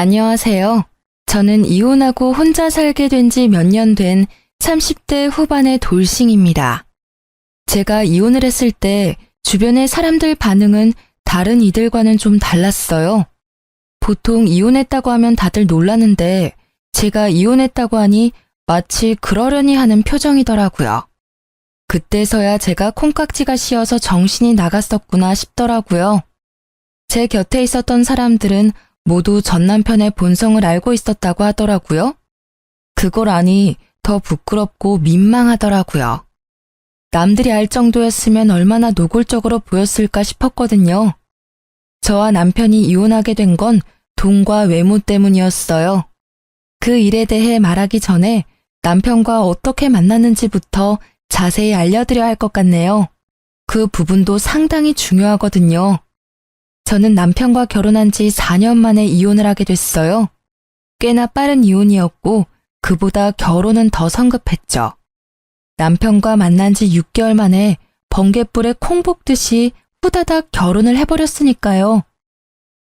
안녕하세요. 저는 이혼하고 혼자 살게 된 지 몇 년 된 30대 후반의 돌싱입니다. 제가 이혼을 했을 때 주변의 사람들 반응은 다른 이들과는 좀 달랐어요. 보통 이혼했다고 하면 다들 놀라는데 제가 이혼했다고 하니 마치 그러려니 하는 표정이더라고요. 그때서야 제가 콩깍지가 씌어서 정신이 나갔었구나 싶더라고요. 제 곁에 있었던 사람들은 모두 전 남편의 본성을 알고 있었다고 하더라고요. 그걸 아니 더 부끄럽고 민망하더라고요. 남들이 알 정도였으면 얼마나 노골적으로 보였을까 싶었거든요. 저와 남편이 이혼하게 된 건 돈과 외모 때문이었어요. 그 일에 대해 말하기 전에 남편과 어떻게 만났는지부터 자세히 알려드려야 할 것 같네요. 그 부분도 상당히 중요하거든요. 저는 남편과 결혼한 지 4년 만에 이혼을 하게 됐어요. 꽤나 빠른 이혼이었고 그보다 결혼은 더 성급했죠. 남편과 만난 지 6개월 만에 번갯불에 콩 볶듯이 후다닥 결혼을 해버렸으니까요.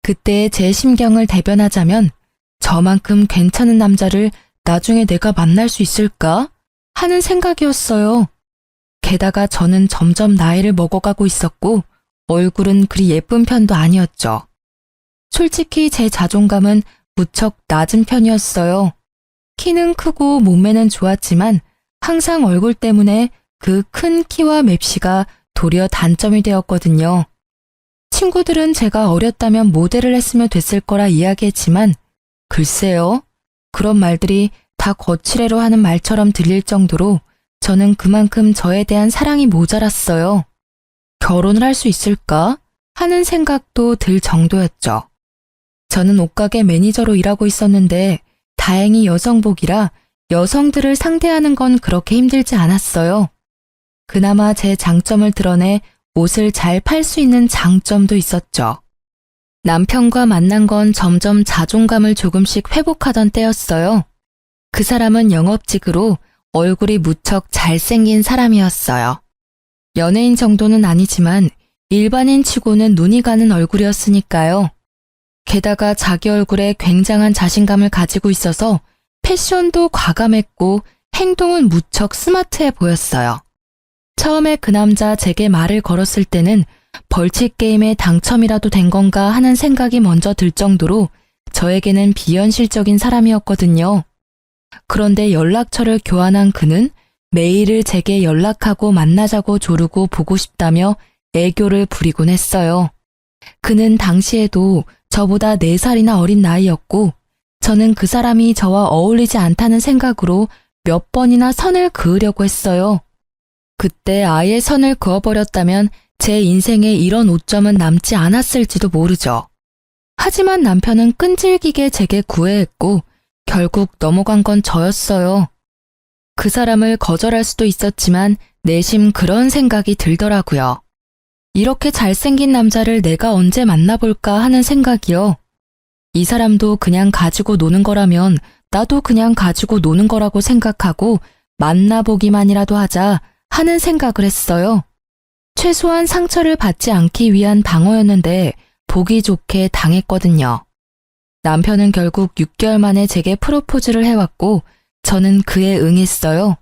그때 제 심경을 대변하자면 저만큼 괜찮은 남자를 나중에 내가 만날 수 있을까 하는 생각이었어요. 게다가 저는 점점 나이를 먹어가고 있었고 얼굴은 그리 예쁜 편도 아니었죠. 솔직히 제 자존감은 무척 낮은 편이었어요. 키는 크고 몸매는 좋았지만 항상 얼굴 때문에 그 큰 키와 맵시가 도리어 단점이 되었거든요. 친구들은 제가 어렸다면 모델을 했으면 됐을 거라 이야기했지만 글쎄요. 그런 말들이 다 거칠애로 하는 말처럼 들릴 정도로 저는 그만큼 저에 대한 사랑이 모자랐어요. 결혼을 할 수 있을까 하는 생각도 들 정도였죠. 저는 옷가게 매니저로 일하고 있었는데 다행히 여성복이라 여성들을 상대하는 건 그렇게 힘들지 않았어요. 그나마 제 장점을 드러내 옷을 잘 팔 수 있는 장점도 있었죠. 남편과 만난 건 점점 자존감을 조금씩 회복하던 때였어요. 그 사람은 영업직으로 얼굴이 무척 잘생긴 사람이었어요. 연예인 정도는 아니지만 일반인 치고는 눈이 가는 얼굴이었으니까요. 게다가 자기 얼굴에 굉장한 자신감을 가지고 있어서 패션도 과감했고 행동은 무척 스마트해 보였어요. 처음에 그 남자 제게 말을 걸었을 때는 벌칙 게임에 당첨이라도 된 건가 하는 생각이 먼저 들 정도로 저에게는 비현실적인 사람이었거든요. 그런데 연락처를 교환한 그는 메일을 제게 연락하고 만나자고 조르고 보고 싶다며 애교를 부리곤 했어요. 그는 당시에도 저보다 4살이나 어린 나이였고 저는 그 사람이 저와 어울리지 않다는 생각으로 몇 번이나 선을 그으려고 했어요. 그때 아예 선을 그어버렸다면 제 인생에 이런 오점은 남지 않았을지도 모르죠. 하지만 남편은 끈질기게 제게 구애했고 결국 넘어간 건 저였어요. 그 사람을 거절할 수도 있었지만 내심 그런 생각이 들더라고요. 이렇게 잘생긴 남자를 내가 언제 만나볼까 하는 생각이요. 이 사람도 그냥 가지고 노는 거라면 나도 그냥 가지고 노는 거라고 생각하고 만나보기만이라도 하자 하는 생각을 했어요. 최소한 상처를 받지 않기 위한 방어였는데 보기 좋게 당했거든요. 남편은 결국 6개월 만에 제게 프로포즈를 해왔고 저는 그에 응했어요.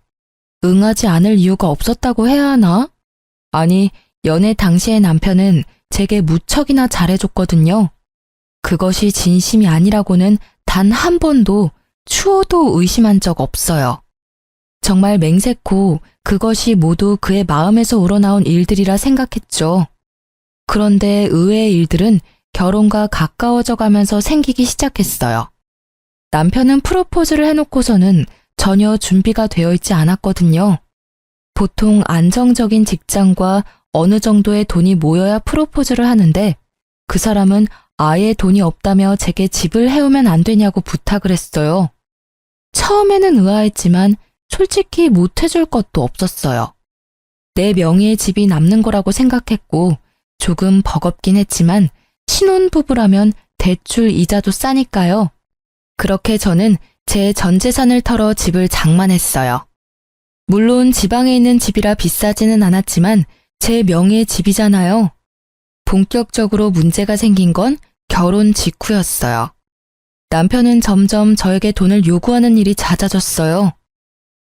응하지 않을 이유가 없었다고 해야 하나? 아니, 연애 당시의 남편은 제게 무척이나 잘해줬거든요. 그것이 진심이 아니라고는 단 한 번도 추호도 의심한 적 없어요. 정말 맹세코 그것이 모두 그의 마음에서 우러나온 일들이라 생각했죠. 그런데 의외의 일들은 결혼과 가까워져 가면서 생기기 시작했어요. 남편은 프로포즈를 해놓고서는 전혀 준비가 되어 있지 않았거든요. 보통 안정적인 직장과 어느 정도의 돈이 모여야 프로포즈를 하는데 그 사람은 아예 돈이 없다며 제게 집을 해오면 안 되냐고 부탁을 했어요. 처음에는 의아했지만 솔직히 못해줄 것도 없었어요. 내 명의의 집이 남는 거라고 생각했고 조금 버겁긴 했지만 신혼부부라면 대출 이자도 싸니까요. 그렇게 저는 제 전 재산을 털어 집을 장만했어요. 물론 지방에 있는 집이라 비싸지는 않았지만 제 명의의 집이잖아요. 본격적으로 문제가 생긴 건 결혼 직후였어요. 남편은 점점 저에게 돈을 요구하는 일이 잦아졌어요.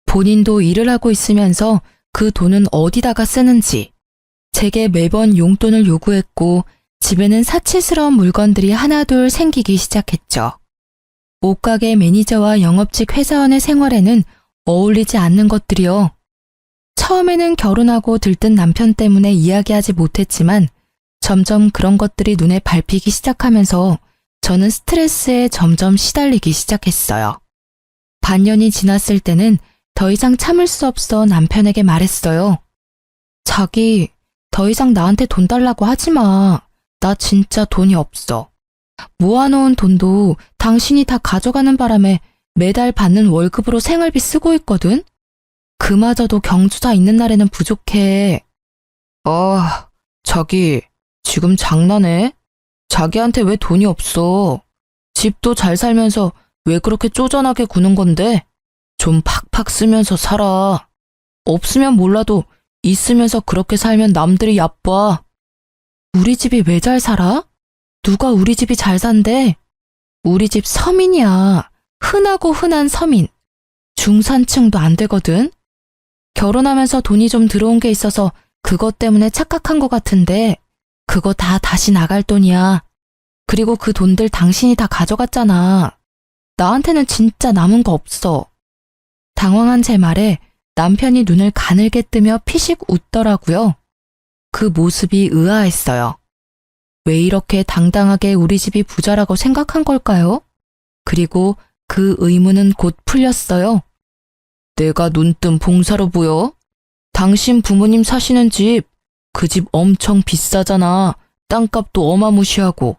본인도 일을 하고 있으면서 그 돈은 어디다가 쓰는지, 제게 매번 용돈을 요구했고 집에는 사치스러운 물건들이 하나둘 생기기 시작했죠. 옷가게 매니저와 영업직 회사원의 생활에는 어울리지 않는 것들이요. 처음에는 결혼하고 들뜬 남편 때문에 이야기하지 못했지만 점점 그런 것들이 눈에 밟히기 시작하면서 저는 스트레스에 점점 시달리기 시작했어요. 반년이 지났을 때는 더 이상 참을 수 없어 남편에게 말했어요. 자기, 더 이상 나한테 돈 달라고 하지 마. 나 진짜 돈이 없어. 모아놓은 돈도 당신이 다 가져가는 바람에 매달 받는 월급으로 생활비 쓰고 있거든? 그마저도 경주사 있는 날에는 부족해. 자기, 지금 장난해? 자기한테 왜 돈이 없어? 집도 잘 살면서 왜 그렇게 쪼잔하게 구는 건데? 좀 팍팍 쓰면서 살아. 없으면 몰라도 있으면서 그렇게 살면 남들이 얕봐. 우리 집이 왜 잘 살아? 누가 우리 집이 잘 산대? 우리 집 서민이야. 흔하고 흔한 서민. 중산층도 안 되거든? 결혼하면서 돈이 좀 들어온 게 있어서 그것 때문에 착각한 것 같은데 그거 다 다시 나갈 돈이야. 그리고 그 돈들 당신이 다 가져갔잖아. 나한테는 진짜 남은 거 없어. 당황한 제 말에 남편이 눈을 가늘게 뜨며 피식 웃더라고요. 그 모습이 의아했어요. 왜 이렇게 당당하게 우리 집이 부자라고 생각한 걸까요? 그리고 그 의문은 곧 풀렸어요. 내가 눈뜬 봉사로 보여? 당신 부모님 사시는 집, 그 집 엄청 비싸잖아. 땅값도 어마무시하고.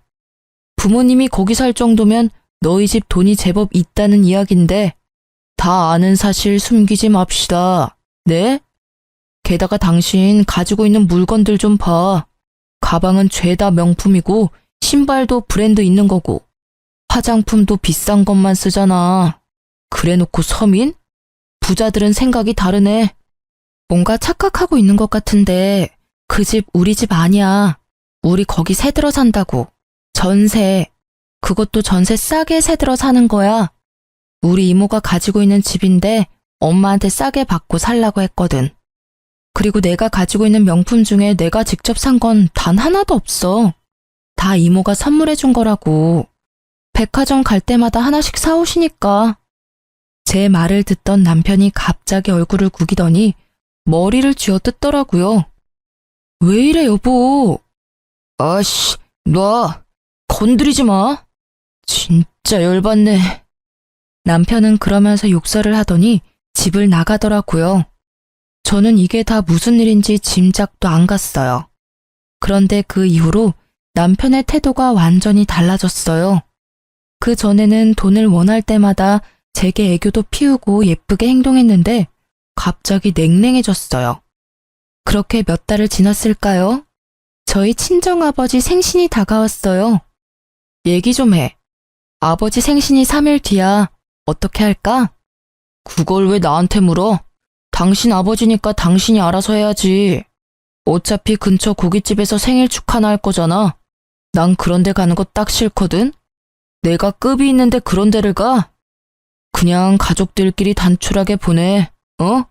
부모님이 거기 살 정도면 너희 집 돈이 제법 있다는 이야긴데 다 아는 사실 숨기지 맙시다. 네? 게다가 당신 가지고 있는 물건들 좀 봐. 가방은 죄다 명품이고 신발도 브랜드 있는 거고 화장품도 비싼 것만 쓰잖아. 그래놓고 서민? 부자들은 생각이 다르네. 뭔가 착각하고 있는 것 같은데 그 집 우리 집 아니야. 우리 거기 새들어 산다고. 전세. 그것도 전세 싸게 새들어 사는 거야. 우리 이모가 가지고 있는 집인데 엄마한테 싸게 받고 살라고 했거든. 그리고 내가 가지고 있는 명품 중에 내가 직접 산 건 단 하나도 없어. 다 이모가 선물해 준 거라고. 백화점 갈 때마다 하나씩 사오시니까. 제 말을 듣던 남편이 갑자기 얼굴을 구기더니 머리를 쥐어뜯더라고요. 왜 이래 여보? 아씨, 놔. 건드리지 마. 진짜 열받네. 남편은 그러면서 욕설을 하더니 집을 나가더라고요. 저는 이게 다 무슨 일인지 짐작도 안 갔어요. 그런데 그 이후로 남편의 태도가 완전히 달라졌어요. 그 전에는 돈을 원할 때마다 제게 애교도 피우고 예쁘게 행동했는데 갑자기 냉랭해졌어요. 그렇게 몇 달을 지났을까요? 저희 친정아버지 생신이 다가왔어요. 얘기 좀 해. 아버지 생신이 3일 뒤야. 어떻게 할까? 그걸 왜 나한테 물어? 당신 아버지니까 당신이 알아서 해야지. 어차피 근처 고깃집에서 생일 축하나 할 거잖아. 난 그런 데 가는 거 딱 싫거든? 내가 급이 있는데 그런 데를 가? 그냥 가족들끼리 단촐하게 보내, 어?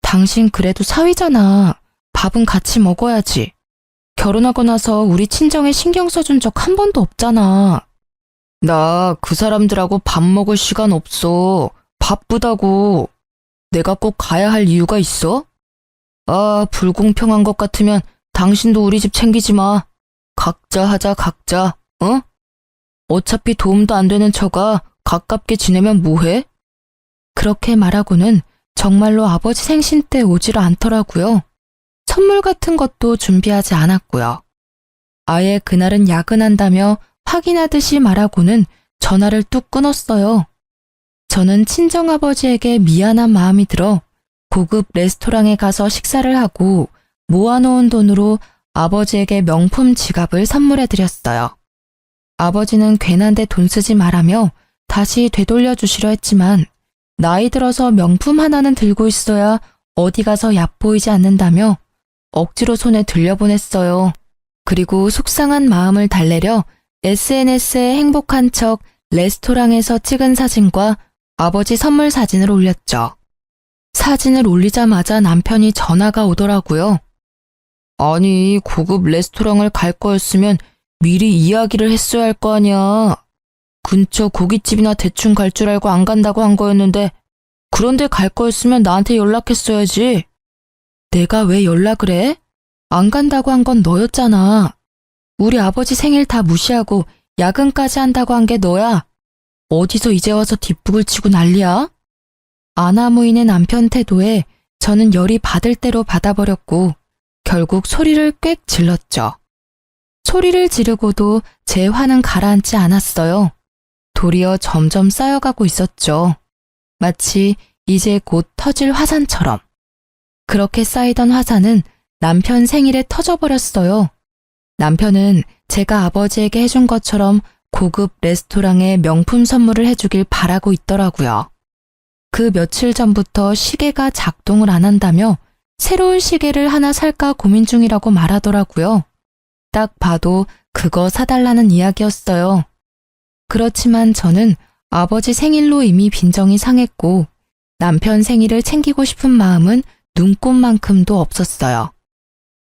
당신 그래도 사위잖아. 밥은 같이 먹어야지. 결혼하고 나서 우리 친정에 신경 써준 적 한 번도 없잖아. 나 그 사람들하고 밥 먹을 시간 없어. 바쁘다고. 내가 꼭 가야 할 이유가 있어? 아, 불공평한 것 같으면 당신도 우리 집 챙기지 마. 각자 하자, 각자, 어? 어차피 도움도 안 되는 처가 가깝게 지내면 뭐해? 그렇게 말하고는 정말로 아버지 생신 때 오지를 않더라고요. 선물 같은 것도 준비하지 않았고요. 아예 그날은 야근한다며 확인하듯이 말하고는 전화를 뚝 끊었어요. 저는 친정아버지에게 미안한 마음이 들어 고급 레스토랑에 가서 식사를 하고 모아놓은 돈으로 아버지에게 명품 지갑을 선물해드렸어요. 아버지는 괜한데 돈 쓰지 말라며 다시 되돌려 주시려 했지만 나이 들어서 명품 하나는 들고 있어야 어디 가서 얕보이지 않는다며 억지로 손에 들려보냈어요. 그리고 속상한 마음을 달래려 SNS에 행복한 척 레스토랑에서 찍은 사진과 아버지 선물 사진을 올렸죠. 사진을 올리자마자 남편이 전화가 오더라고요. 아니, 고급 레스토랑을 갈 거였으면 미리 이야기를 했어야 할 거 아니야. 근처 고깃집이나 대충 갈 줄 알고 안 간다고 한 거였는데 그런데 갈 거였으면 나한테 연락했어야지. 내가 왜 연락을 해? 안 간다고 한 건 너였잖아. 우리 아버지 생일 다 무시하고 야근까지 한다고 한 게 너야. 어디서 이제 와서 뒷북을 치고 난리야? 아나무인의 남편 태도에 저는 열이 받을 대로 받아버렸고 결국 소리를 꽥 질렀죠. 소리를 지르고도 제 화는 가라앉지 않았어요. 도리어 점점 쌓여가고 있었죠. 마치 이제 곧 터질 화산처럼. 그렇게 쌓이던 화산은 남편 생일에 터져버렸어요. 남편은 제가 아버지에게 해준 것처럼 고급 레스토랑에 명품 선물을 해주길 바라고 있더라고요. 그 며칠 전부터 시계가 작동을 안 한다며 새로운 시계를 하나 살까 고민 중이라고 말하더라고요. 딱 봐도 그거 사달라는 이야기였어요. 그렇지만 저는 아버지 생일로 이미 빈정이 상했고 남편 생일을 챙기고 싶은 마음은 눈꼽만큼도 없었어요.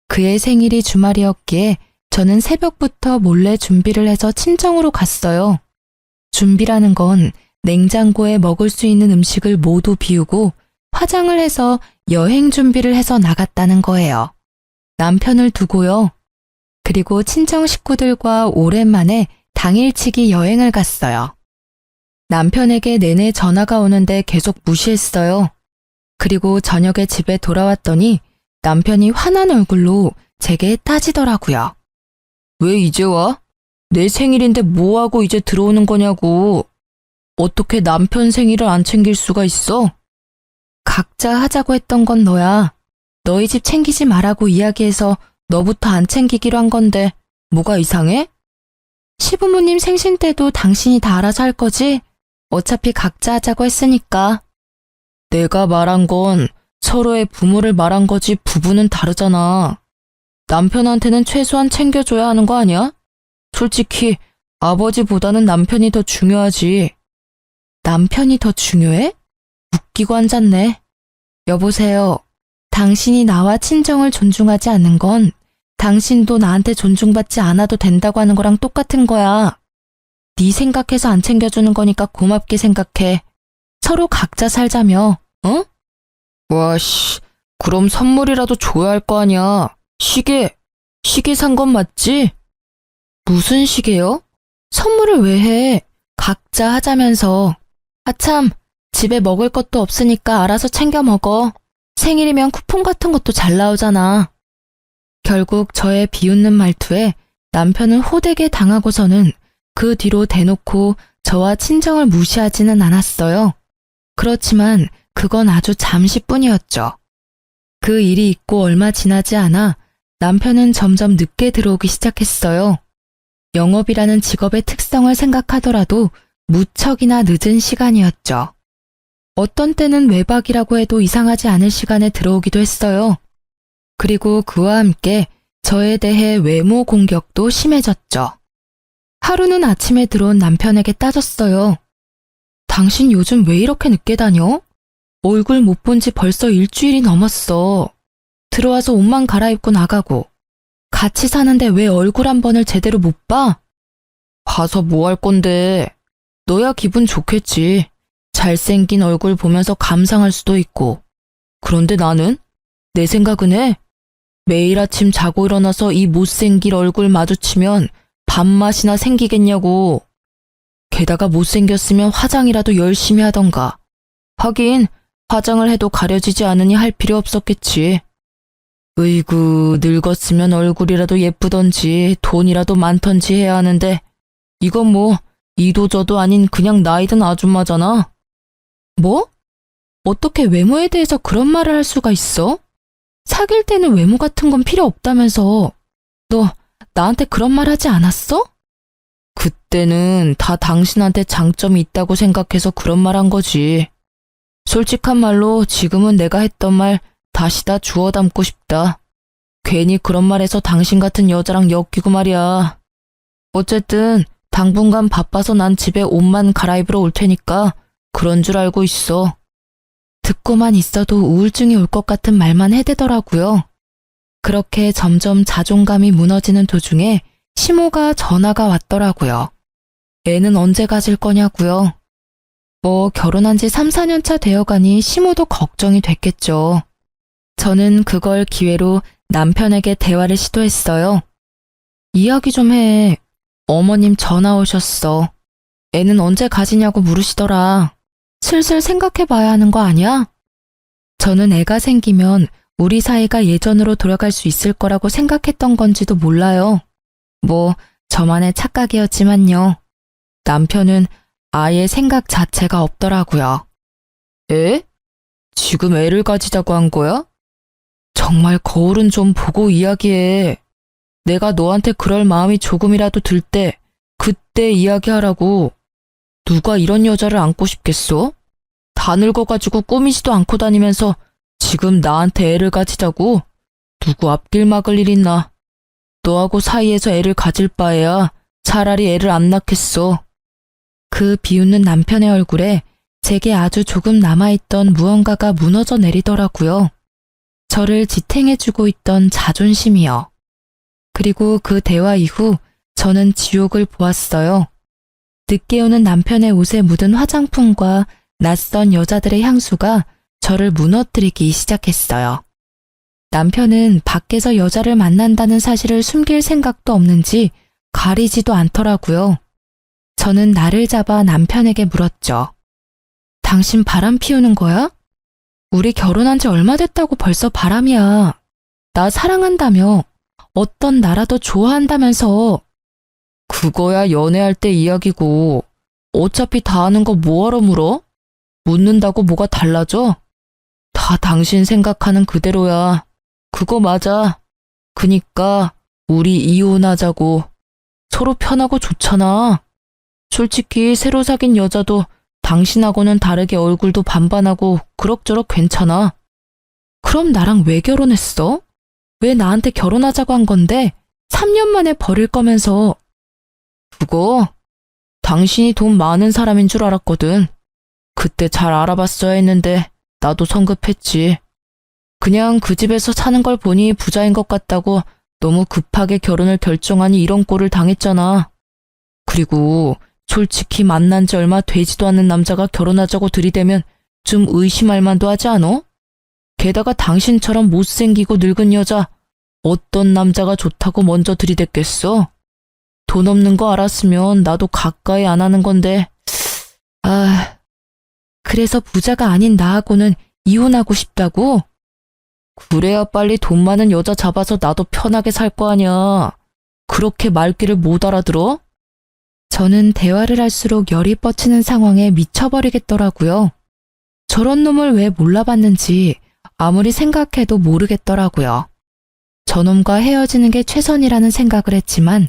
그의 생일이 주말이었기에 저는 새벽부터 몰래 준비를 해서 친정으로 갔어요. 준비라는 건 냉장고에 먹을 수 있는 음식을 모두 비우고 화장을 해서 여행 준비를 해서 나갔다는 거예요. 남편을 두고요. 그리고 친정 식구들과 오랜만에 당일치기 여행을 갔어요. 남편에게 내내 전화가 오는데 계속 무시했어요. 그리고 저녁에 집에 돌아왔더니 남편이 화난 얼굴로 제게 따지더라고요. 왜 이제 와? 내 생일인데 뭐하고 이제 들어오는 거냐고. 어떻게 남편 생일을 안 챙길 수가 있어? 각자 하자고 했던 건 너야. 너희 집 챙기지 말라고 이야기해서 너부터 안 챙기기로 한 건데 뭐가 이상해? 시부모님 생신 때도 당신이 다 알아서 할 거지? 어차피 각자 하자고 했으니까. 내가 말한 건 서로의 부모를 말한 거지 부부는 다르잖아. 남편한테는 최소한 챙겨줘야 하는 거 아니야? 솔직히 아버지보다는 남편이 더 중요하지. 남편이 더 중요해? 웃기고 앉았네. 여보세요. 당신이 나와 친정을 존중하지 않는 건 당신도 나한테 존중받지 않아도 된다고 하는 거랑 똑같은 거야. 네 생각해서 안 챙겨주는 거니까 고맙게 생각해. 서로 각자 살자며, 어? 와씨, 그럼 선물이라도 줘야 할 거 아니야. 시계 산 건 맞지? 무슨 시계요? 선물을 왜 해? 각자 하자면서. 아참, 집에 먹을 것도 없으니까 알아서 챙겨 먹어. 생일이면 쿠폰 같은 것도 잘 나오잖아. 결국 저의 비웃는 말투에 남편은 호되게 당하고서는 그 뒤로 대놓고 저와 친정을 무시하지는 않았어요. 그렇지만 그건 아주 잠시뿐이었죠. 그 일이 있고 얼마 지나지 않아 남편은 점점 늦게 들어오기 시작했어요. 영업이라는 직업의 특성을 생각하더라도 무척이나 늦은 시간이었죠. 어떤 때는 외박이라고 해도 이상하지 않을 시간에 들어오기도 했어요. 그리고 그와 함께 저에 대해 외모 공격도 심해졌죠. 하루는 아침에 들어온 남편에게 따졌어요. 당신 요즘 왜 이렇게 늦게 다녀? 얼굴 못 본 지 벌써 일주일이 넘었어. 들어와서 옷만 갈아입고 나가고. 같이 사는데 왜 얼굴 한 번을 제대로 못 봐? 봐서 뭐 할 건데. 너야 기분 좋겠지. 잘생긴 얼굴 보면서 감상할 수도 있고. 그런데 나는? 내 생각은 해. 매일 아침 자고 일어나서 이 못생길 얼굴 마주치면 밥맛이나 생기겠냐고. 게다가 못생겼으면 화장이라도 열심히 하던가. 하긴 화장을 해도 가려지지 않으니 할 필요 없었겠지. 으이구, 늙었으면 얼굴이라도 예쁘던지 돈이라도 많던지 해야 하는데 이건 뭐 이도저도 아닌 그냥 나이 든 아줌마잖아. 뭐? 어떻게 외모에 대해서 그런 말을 할 수가 있어? 사귈 때는 외모 같은 건 필요 없다면서. 너 나한테 그런 말 하지 않았어? 그때는 다 당신한테 장점이 있다고 생각해서 그런 말 한 거지. 솔직한 말로 지금은 내가 했던 말 다시 다 주워 담고 싶다. 괜히 그런 말해서 당신 같은 여자랑 엮이고 말이야. 어쨌든 당분간 바빠서 난 집에 옷만 갈아입으러 올 테니까 그런 줄 알고 있어. 듣고만 있어도 우울증이 올 것 같은 말만 해대더라고요. 그렇게 점점 자존감이 무너지는 도중에 시모가 전화가 왔더라고요. 애는 언제 가질 거냐고요. 결혼한 지 3, 4년 차 되어가니 시모도 걱정이 됐겠죠. 저는 그걸 기회로 남편에게 대화를 시도했어요. 이야기 좀 해. 어머님 전화 오셨어. 애는 언제 가지냐고 물으시더라. 슬슬 생각해봐야 하는 거 아니야? 저는 애가 생기면 우리 사이가 예전으로 돌아갈 수 있을 거라고 생각했던 건지도 몰라요. 저만의 착각이었지만요. 남편은 아예 생각 자체가 없더라고요. 애? 지금 애를 가지자고 한 거야? 정말 거울은 좀 보고 이야기해. 내가 너한테 그럴 마음이 조금이라도 들 때 그때 이야기하라고. 누가 이런 여자를 안고 싶겠어? 다 늙어가지고 꾸미지도 않고 다니면서 지금 나한테 애를 가지자고? 누구 앞길 막을 일 있나? 너하고 사이에서 애를 가질 바에야 차라리 애를 안 낳겠어. 그 비웃는 남편의 얼굴에 제게 아주 조금 남아있던 무언가가 무너져 내리더라고요. 저를 지탱해주고 있던 자존심이요. 그리고 그 대화 이후 저는 지옥을 보았어요. 늦게 오는 남편의 옷에 묻은 화장품과 낯선 여자들의 향수가 저를 무너뜨리기 시작했어요. 남편은 밖에서 여자를 만난다는 사실을 숨길 생각도 없는지 가리지도 않더라고요. 저는 나를 잡아 남편에게 물었죠. 당신 바람 피우는 거야? 우리 결혼한 지 얼마 됐다고 벌써 바람이야. 나 사랑한다며. 어떤 나라도 좋아한다면서. 그거야 연애할 때 이야기고 어차피 다 아는 거 뭐하러 물어? 묻는다고 뭐가 달라져? 다 당신 생각하는 그대로야. 그거 맞아. 그니까 우리 이혼하자고. 서로 편하고 좋잖아. 솔직히 새로 사귄 여자도 당신하고는 다르게 얼굴도 반반하고 그럭저럭 괜찮아. 그럼 나랑 왜 결혼했어? 왜 나한테 결혼하자고 한 건데 3년 만에 버릴 거면서. 그거 당신이 돈 많은 사람인 줄 알았거든. 그때 잘 알아봤어야 했는데 나도 성급했지. 그냥 그 집에서 사는 걸 보니 부자인 것 같다고 너무 급하게 결혼을 결정하니 이런 꼴을 당했잖아. 그리고 솔직히 만난 지 얼마 되지도 않는 남자가 결혼하자고 들이대면 좀 의심할 만도 하지 않어? 게다가 당신처럼 못생기고 늙은 여자 어떤 남자가 좋다고 먼저 들이댔겠어? 돈 없는 거 알았으면 나도 가까이 안 하는 건데. 그래서 부자가 아닌 나하고는 이혼하고 싶다고? 그래야 빨리 돈 많은 여자 잡아서 나도 편하게 살 거 아니야. 그렇게 말귀를 못 알아들어? 저는 대화를 할수록 열이 뻗치는 상황에 미쳐버리겠더라고요. 저런 놈을 왜 몰라봤는지 아무리 생각해도 모르겠더라고요. 저놈과 헤어지는 게 최선이라는 생각을 했지만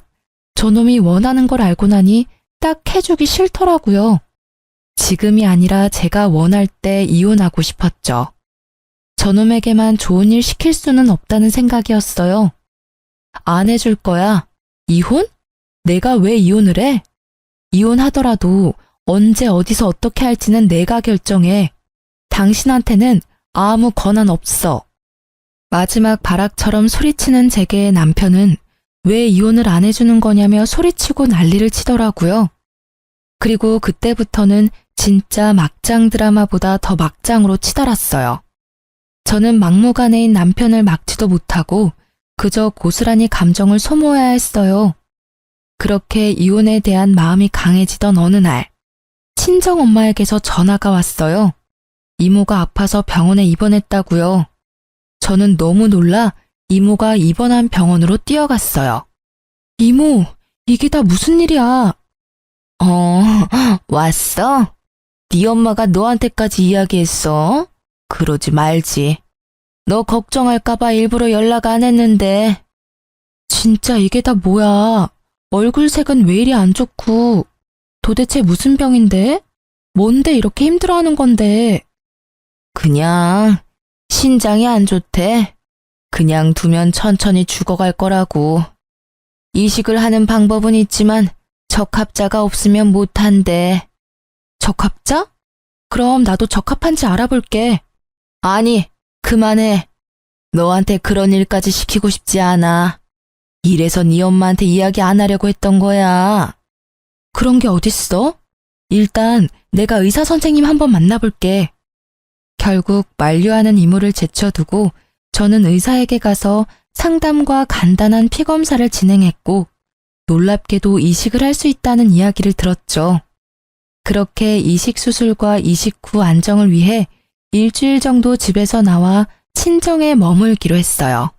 저놈이 원하는 걸 알고 나니 딱 해주기 싫더라고요. 지금이 아니라 제가 원할 때 이혼하고 싶었죠. 저놈에게만 좋은 일 시킬 수는 없다는 생각이었어요. 안 해줄 거야. 이혼? 내가 왜 이혼을 해? 이혼하더라도 언제 어디서 어떻게 할지는 내가 결정해. 당신한테는 아무 권한 없어. 마지막 발악처럼 소리치는 제게 남편은 왜 이혼을 안 해주는 거냐며 소리치고 난리를 치더라고요. 그리고 그때부터는 진짜 막장 드라마보다 더 막장으로 치달았어요. 저는 막무가내인 남편을 막지도 못하고 그저 고스란히 감정을 소모해야 했어요. 그렇게 이혼에 대한 마음이 강해지던 어느 날, 친정엄마에게서 전화가 왔어요. 이모가 아파서 병원에 입원했다고요. 저는 너무 놀라 이모가 입원한 병원으로 뛰어갔어요. 이모, 이게 다 무슨 일이야? 왔어? 네 엄마가 너한테까지 이야기했어? 그러지 말지. 너 걱정할까봐 일부러 연락 안 했는데. 진짜 이게 다 뭐야? 얼굴색은 왜 이리 안 좋고. 도대체 무슨 병인데? 뭔데 이렇게 힘들어하는 건데? 그냥 신장이 안 좋대. 그냥 두면 천천히 죽어갈 거라고. 이식을 하는 방법은 있지만 적합자가 없으면 못한대. 적합자? 그럼 나도 적합한지 알아볼게. 아니, 그만해. 너한테 그런 일까지 시키고 싶지 않아. 이래서 네 엄마한테 이야기 안 하려고 했던 거야. 그런 게 어딨어? 일단 내가 의사 선생님 한번 만나볼게. 결국 만류하는 이모를 제쳐두고 저는 의사에게 가서 상담과 간단한 피 검사를 진행했고 놀랍게도 이식을 할 수 있다는 이야기를 들었죠. 그렇게 이식 수술과 이식 후 안정을 위해 일주일 정도 집에서 나와 친정에 머물기로 했어요.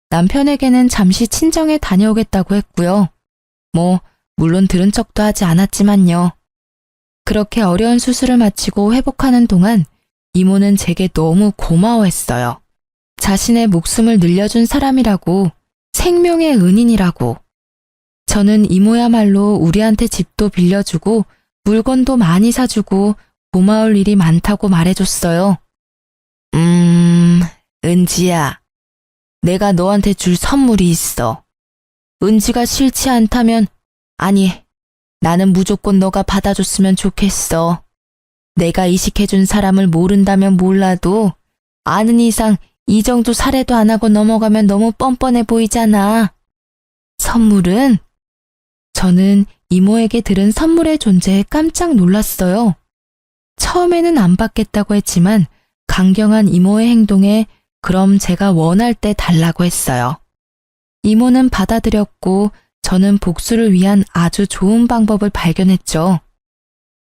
남편에게는 잠시 친정에 다녀오겠다고 했고요. 물론 들은 척도 하지 않았지만요. 그렇게 어려운 수술을 마치고 회복하는 동안 이모는 제게 너무 고마워했어요. 자신의 목숨을 늘려준 사람이라고, 생명의 은인이라고. 저는 이모야말로 우리한테 집도 빌려주고 물건도 많이 사주고 고마울 일이 많다고 말해줬어요. 은지야, 내가 너한테 줄 선물이 있어. 은지가 싫지 않다면, 아니, 나는 무조건 너가 받아줬으면 좋겠어. 내가 이식해준 사람을 모른다면 몰라도 아는 이상 이 정도 살해도 안 하고 넘어가면 너무 뻔뻔해 보이잖아. 선물은? 저는 이모에게 들은 선물의 존재에 깜짝 놀랐어요. 처음에는 안 받겠다고 했지만 강경한 이모의 행동에 그럼 제가 원할 때 달라고 했어요. 이모는 받아들였고 저는 복수를 위한 아주 좋은 방법을 발견했죠.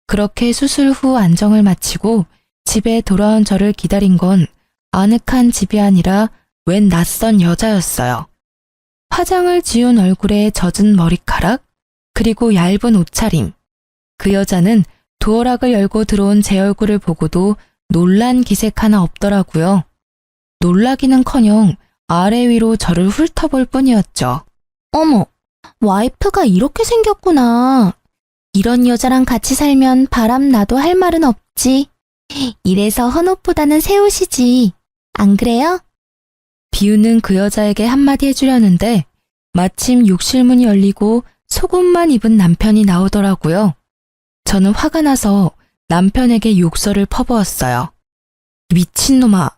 그렇게 수술 후 안정을 마치고 집에 돌아온 저를 기다린 건 아늑한 집이 아니라 웬 낯선 여자였어요. 화장을 지운 얼굴에 젖은 머리카락, 그리고 얇은 옷차림. 그 여자는 도어락을 열고 들어온 제 얼굴을 보고도 놀란 기색 하나 없더라고요. 놀라기는커녕 아래 위로 저를 훑어볼 뿐이었죠. 어머, 와이프가 이렇게 생겼구나. 이런 여자랑 같이 살면 바람 나도 할 말은 없지. 이래서 헌옷보다는 새 옷이지. 안 그래요? 비우는 그 여자에게 한마디 해주려는데 마침 욕실 문이 열리고 속옷만 입은 남편이 나오더라고요. 저는 화가 나서 남편에게 욕설을 퍼부었어요. 미친놈아,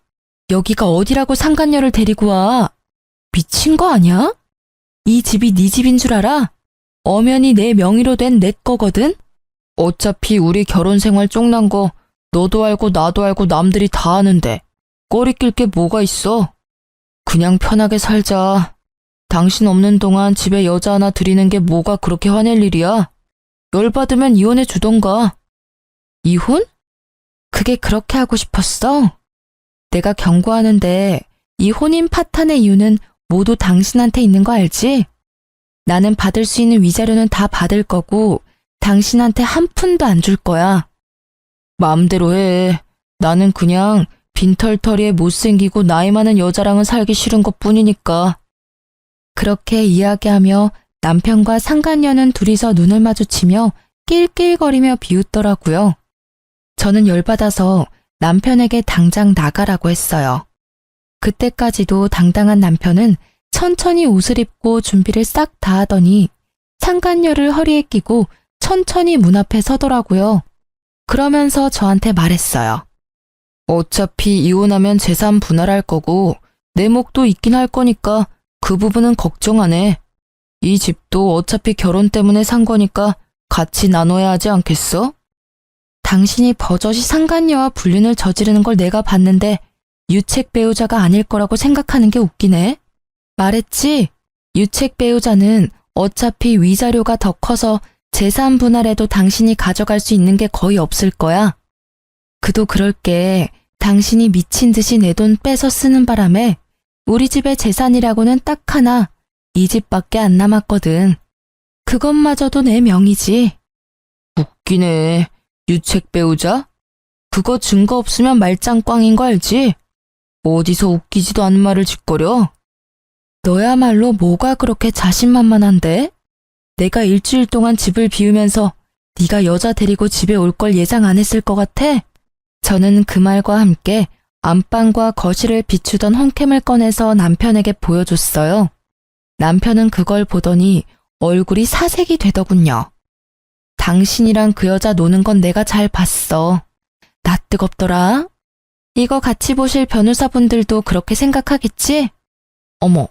여기가 어디라고 상간녀를 데리고 와. 미친 거 아니야? 이 집이 네 집인 줄 알아? 엄연히 내 명의로 된 내 거거든? 어차피 우리 결혼 생활 쪽난 거 너도 알고 나도 알고 남들이 다 아는데 꺼리낄 게 뭐가 있어? 그냥 편하게 살자. 당신 없는 동안 집에 여자 하나 들이는 게 뭐가 그렇게 화낼 일이야? 열받으면 이혼해 주던가. 이혼? 그게 그렇게 하고 싶었어? 내가 경고하는데 이 혼인 파탄의 이유는 모두 당신한테 있는 거 알지? 나는 받을 수 있는 위자료는 다 받을 거고 당신한테 한 푼도 안 줄 거야. 마음대로 해. 나는 그냥 빈털터리에 못생기고 나이 많은 여자랑은 살기 싫은 것뿐이니까. 그렇게 이야기하며 남편과 상간녀는 둘이서 눈을 마주치며 낄낄거리며 비웃더라고요. 저는 열받아서 남편에게 당장 나가라고 했어요. 그때까지도 당당한 남편은 천천히 옷을 입고 준비를 싹 다 하더니 상간녀를 허리에 끼고 천천히 문 앞에 서더라고요. 그러면서 저한테 말했어요. 어차피 이혼하면 재산 분할할 거고 내 몫도 있긴 할 거니까 그 부분은 걱정 안 해. 이 집도 어차피 결혼 때문에 산 거니까 같이 나눠야 하지 않겠어? 당신이 버젓이 상간녀와 불륜을 저지르는 걸 내가 봤는데 유책 배우자가 아닐 거라고 생각하는 게 웃기네. 말했지? 유책 배우자는 어차피 위자료가 더 커서 재산 분할에도 당신이 가져갈 수 있는 게 거의 없을 거야. 그도 그럴 게 당신이 미친 듯이 내 돈 빼서 쓰는 바람에 우리 집의 재산이라고는 딱 하나, 이 집밖에 안 남았거든. 그것마저도 내 명의지. 웃기네. 유책 배우자? 그거 증거 없으면 말짱꽝인 거 알지? 어디서 웃기지도 않은 말을 짓거려? 너야말로 뭐가 그렇게 자신만만한데? 내가 일주일 동안 집을 비우면서 네가 여자 데리고 집에 올 걸 예상 안 했을 것 같아? 저는 그 말과 함께 안방과 거실을 비추던 홈캠을 꺼내서 남편에게 보여줬어요. 남편은 그걸 보더니 얼굴이 사색이 되더군요. 당신이랑 그 여자 노는 건 내가 잘 봤어. 나 뜨겁더라. 이거 같이 보실 변호사분들도 그렇게 생각하겠지? 어머,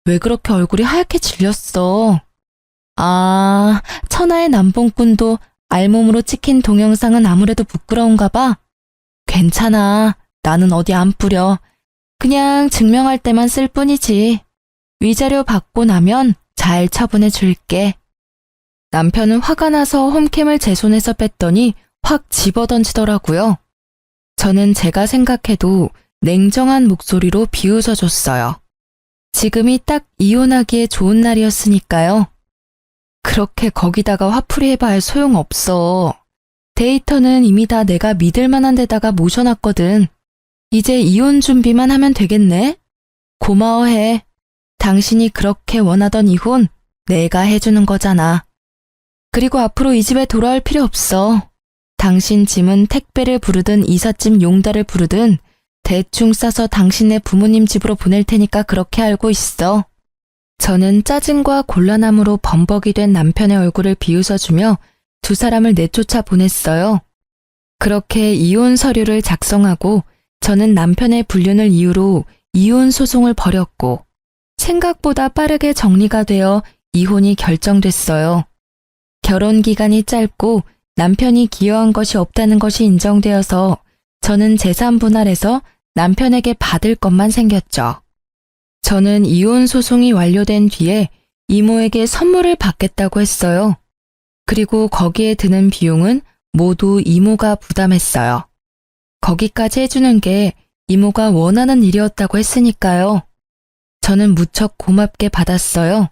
왜 그렇게 얼굴이 하얗게 질렸어? 아, 천하의 남봉꾼도 알몸으로 찍힌 동영상은 아무래도 부끄러운가 봐. 괜찮아. 나는 어디 안 뿌려. 그냥 증명할 때만 쓸 뿐이지. 위자료 받고 나면 잘 처분해 줄게. 남편은 화가 나서 홈캠을 제 손에서 뺐더니 확 집어던지더라고요. 저는 제가 생각해도 냉정한 목소리로 비웃어줬어요. 지금이 딱 이혼하기에 좋은 날이었으니까요. 그렇게 거기다가 화풀이 해봐야 소용없어. 데이터는 이미 다 내가 믿을 만한 데다가 모셔놨거든. 이제 이혼 준비만 하면 되겠네? 고마워해. 당신이 그렇게 원하던 이혼 내가 해주는 거잖아. 그리고 앞으로 이 집에 돌아올 필요 없어. 당신 짐은 택배를 부르든 이삿짐 용달을 부르든 대충 싸서 당신네 부모님 집으로 보낼 테니까 그렇게 알고 있어. 저는 짜증과 곤란함으로 범벅이 된 남편의 얼굴을 비웃어주며 두 사람을 내쫓아 보냈어요. 그렇게 이혼 서류를 작성하고 저는 남편의 불륜을 이유로 이혼 소송을 벌였고 생각보다 빠르게 정리가 되어 이혼이 결정됐어요. 결혼 기간이 짧고 남편이 기여한 것이 없다는 것이 인정되어서 저는 재산 분할해서 남편에게 받을 것만 생겼죠. 저는 이혼 소송이 완료된 뒤에 이모에게 선물을 받겠다고 했어요. 그리고 거기에 드는 비용은 모두 이모가 부담했어요. 거기까지 해주는 게 이모가 원하는 일이었다고 했으니까요. 저는 무척 고맙게 받았어요.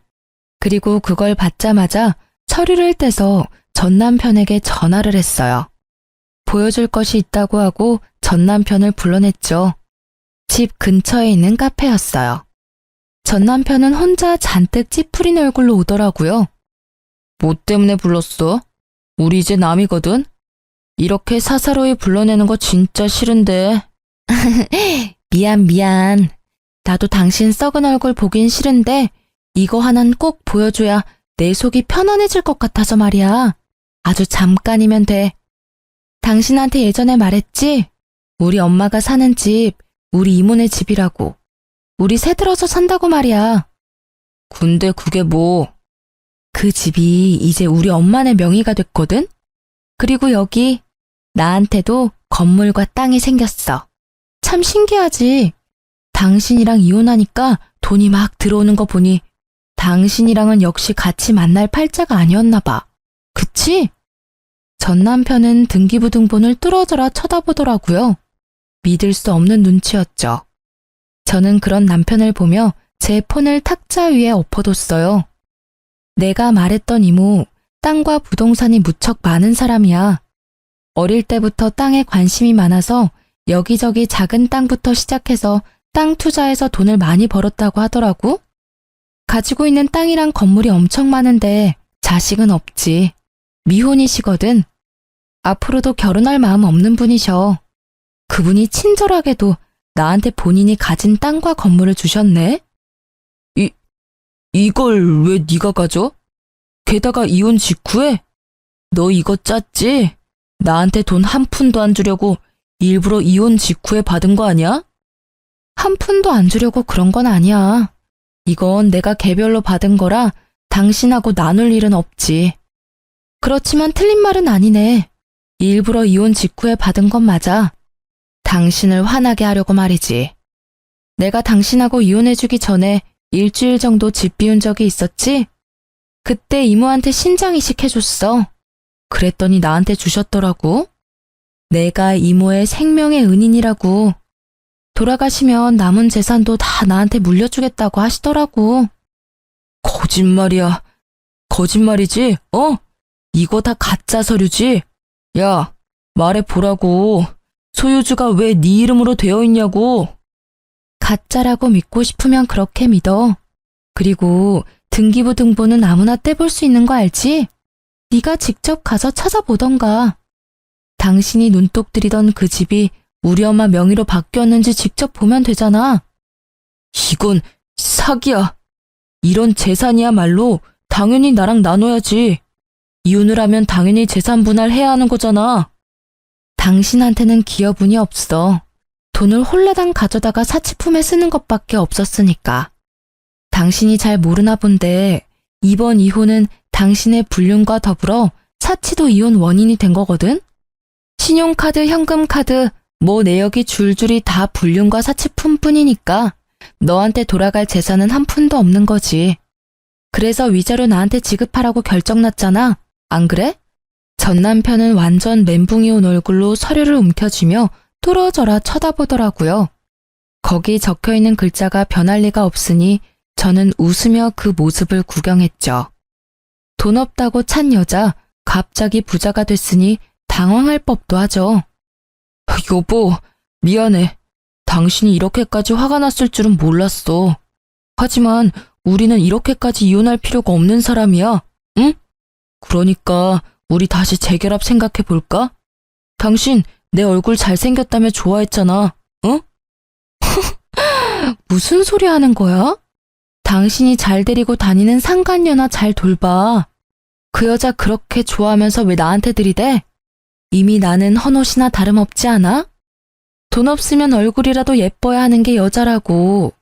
그리고 그걸 받자마자 서류를 떼서 전 남편에게 전화를 했어요. 보여줄 것이 있다고 하고 전 남편을 불러냈죠. 집 근처에 있는 카페였어요. 전 남편은 혼자 잔뜩 찌푸린 얼굴로 오더라고요. 뭐 때문에 불렀어? 우리 이제 남이거든? 이렇게 사사로이 불러내는 거 진짜 싫은데. 미안. 나도 당신 썩은 얼굴 보긴 싫은데 이거 하나는 꼭 보여줘야 내 속이 편안해질 것 같아서 말이야. 아주 잠깐이면 돼. 당신한테 예전에 말했지? 우리 엄마가 사는 집, 우리 이모네 집이라고. 우리 새들어서 산다고 말이야. 근데 그게 뭐? 그 집이 이제 우리 엄마네 명의가 됐거든? 그리고 여기 나한테도 건물과 땅이 생겼어. 참 신기하지? 당신이랑 이혼하니까 돈이 막 들어오는 거 보니 당신이랑은 역시 같이 만날 팔자가 아니었나 봐. 그치? 전 남편은 등기부등본을 뚫어져라 쳐다보더라고요. 믿을 수 없는 눈치였죠. 저는 그런 남편을 보며 제 폰을 탁자 위에 엎어뒀어요. 내가 말했던 이모, 땅과 부동산이 무척 많은 사람이야. 어릴 때부터 땅에 관심이 많아서 여기저기 작은 땅부터 시작해서 땅 투자해서 돈을 많이 벌었다고 하더라고. 가지고 있는 땅이랑 건물이 엄청 많은데 자식은 없지. 미혼이시거든. 앞으로도 결혼할 마음 없는 분이셔. 그분이 친절하게도 나한테 본인이 가진 땅과 건물을 주셨네. 이걸 왜 네가 가져? 게다가 이혼 직후에? 너 이거 짰지? 나한테 돈 한 푼도 안 주려고 일부러 이혼 직후에 받은 거 아니야? 한 푼도 안 주려고 그런 건 아니야. 이건 내가 개별로 받은 거라 당신하고 나눌 일은 없지. 그렇지만 틀린 말은 아니네. 일부러 이혼 직후에 받은 건 맞아. 당신을 화나게 하려고 말이지. 내가 당신하고 이혼해주기 전에 일주일 정도 집 비운 적이 있었지? 그때 이모한테 신장 이식해줬어. 그랬더니 나한테 주셨더라고. 내가 이모의 생명의 은인이라고. 돌아가시면 남은 재산도 다 나한테 물려주겠다고 하시더라고. 거짓말이야. 거짓말이지? 이거 다 가짜 서류지? 야, 말해보라고. 소유주가 왜 네 이름으로 되어 있냐고. 가짜라고 믿고 싶으면 그렇게 믿어. 그리고 등기부 등본은 아무나 떼볼 수 있는 거 알지? 네가 직접 가서 찾아보던가. 당신이 눈독 들이던 그 집이 우리 엄마 명의로 바뀌었는지 직접 보면 되잖아. 이건 사기야. 이런 재산이야말로 당연히 나랑 나눠야지. 이혼을 하면 당연히 재산 분할해야 하는 거잖아. 당신한테는 기여분이 없어. 돈을 홀라당 가져다가 사치품에 쓰는 것밖에 없었으니까. 당신이 잘 모르나 본데 이번 이혼은 당신의 불륜과 더불어 사치도 이혼 원인이 된 거거든? 신용카드, 현금카드, 뭐 내역이 줄줄이 다 불륜과 사치품뿐이니까 너한테 돌아갈 재산은 한 푼도 없는 거지. 그래서 위자료 나한테 지급하라고 결정났잖아. 안 그래? 전 남편은 완전 멘붕이 온 얼굴로 서류를 움켜쥐며 뚫어져라 쳐다보더라고요. 거기 적혀있는 글자가 변할 리가 없으니 저는 웃으며 그 모습을 구경했죠. 돈 없다고 찬 여자, 갑자기 부자가 됐으니 당황할 법도 하죠. 여보, 미안해. 당신이 이렇게까지 화가 났을 줄은 몰랐어. 하지만 우리는 이렇게까지 이혼할 필요가 없는 사람이야. 응? 그러니까 우리 다시 재결합 생각해 볼까? 당신 내 얼굴 잘생겼다며 좋아했잖아. 응? 무슨 소리 하는 거야? 당신이 잘 데리고 다니는 상간녀나 잘 돌봐. 그 여자 그렇게 좋아하면서 왜 나한테 들이대? 이미 나는 헌옷이나 다름없지 않아? 돈 없으면 얼굴이라도 예뻐야 하는 게 여자라고.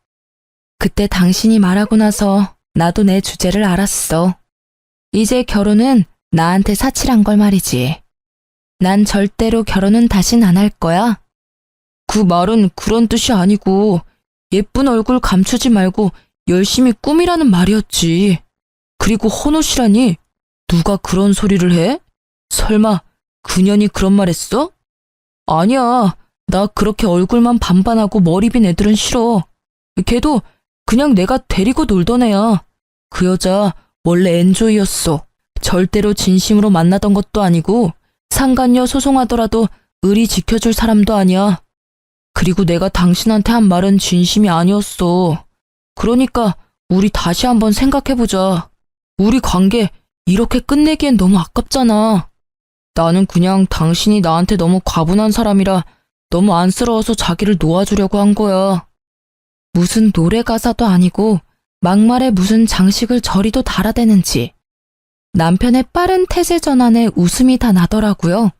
그때 당신이 말하고 나서 나도 내 주제를 알았어. 이제 결혼은 나한테 사치란 걸 말이지. 난 절대로 결혼은 다신 안 할 거야. 그 말은 그런 뜻이 아니고 예쁜 얼굴 감추지 말고 열심히 꾸미라는 말이었지. 그리고 헌옷이라니? 누가 그런 소리를 해? 설마 그년이 그런 말 했어? 아니야. 나 그렇게 얼굴만 반반하고 머리 빈 애들은 싫어. 걔도 그냥 내가 데리고 놀던 애야. 그 여자 원래 엔조이였어. 절대로 진심으로 만나던 것도 아니고 상간녀 소송하더라도 의리 지켜줄 사람도 아니야. 그리고 내가 당신한테 한 말은 진심이 아니었어. 그러니까 우리 다시 한번 생각해보자. 우리 관계 이렇게 끝내기엔 너무 아깝잖아. 나는 그냥 당신이 나한테 너무 과분한 사람이라 너무 안쓰러워서 자기를 놓아주려고 한 거야. 무슨 노래 가사도 아니고 막말에 무슨 장식을 저리도 달아대는지. 남편의 빠른 태세 전환에 웃음이 다 나더라고요.